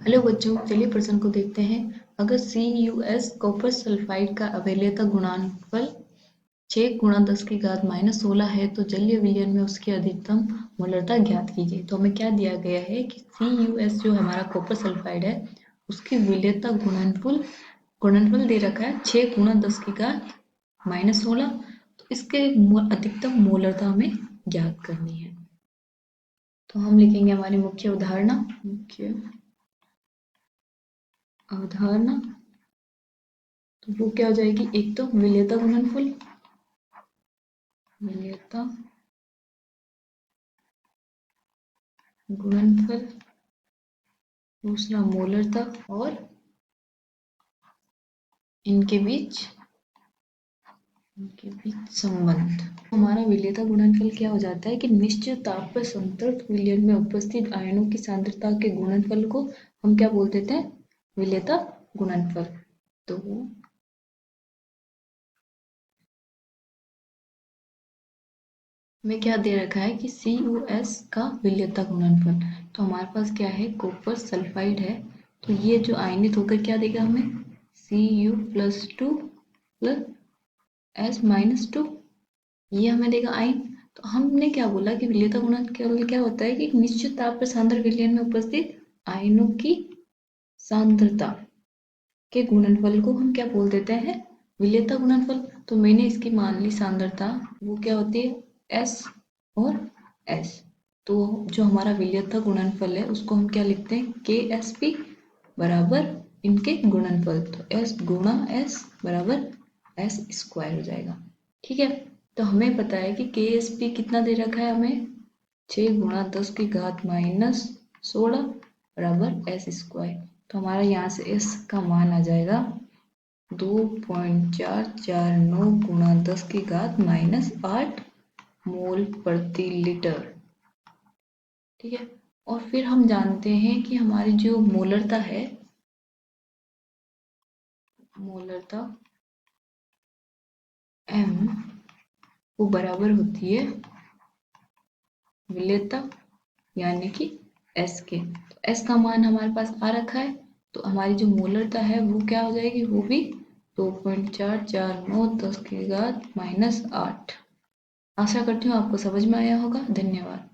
Hello बच्चों, चलिए प्रश्न को देखते हैं। अगर CuS कॉपर सल्फाइड का अवैल्यता गुणनफल 6 गुणा 10 की घात -16 है तो जलीय विलयन में उसकी अधिकतम मोलरता ज्ञात कीजिए। तो हमें क्या दिया गया है कि CuS जो हमारा कॉपर सल्फाइड है उसकी विलयता गुणनफल दे रखा है 6 गुणा 10 की घात -16। तो इसके अधिकतम मोलरता हमें ज्ञात करनी है। तो हम लिखेंगे हमारी मुख्य अवधारणा। तो वो क्या हो जाएगी, एक तो विलेयता गुणनफल, दूसरा मोलरता और इनके बीच संबंध। हमारा विलेयता गुणनफल क्या हो जाता है कि निश्चित ताप पर संतृप्त विलयन में उपस्थित आयनों की सांद्रता के गुणनफल को हम क्या बोल देते हैं, विलेयता गुणनफल। तो हमें क्या दे रखा है कि CuS का विलेयता गुणनफल। तो हमारे पास क्या है, कॉपर सल्फाइड है। तो ये जो आयनित होकर क्या देगा हमें, Cu+2 प्लस S-2, ये हमें देगा आयन। तो हमने क्या बोला कि विलेयता गुणनफल क्या होता है कि एक निश्चित ताप पर सांद्र विलयन में उपस्थित आयनों की सांद्रता के गुणनफल को हम क्या बोल देते हैं, विलेयता गुणनफल। तो मैंने इसकी मान ली सांद्रता, वो क्या होती है S और S। तो जो हमारा विलेयता गुणनफल है उसको हम क्या लिखते हैं, KSP बराबर इनके गुणनफल। तो S गुणा S बराबर S² हो जाएगा। ठीक है, तो हमें पता है कि KSP कितना दे रखा है हमें, 6 गुणा 10 की घात -16 बराबर S²। तो हमारा यहाँ से S का मान आ जाएगा 2.449 गुणा 10 की घात -8 मोल प्रति लीटर। ठीक है, और फिर हम जानते हैं कि हमारी जो मोलरता है, मोलरता M वो बराबर होती है विलेयता यानी कि S के। तो S का मान हमारे पास आ रखा है, तो हमारी जो मोलरता है वो क्या हो जाएगी, वो भी 2.449 10 की घात -8। आशा करती हूँ आपको समझ में आया होगा। धन्यवाद।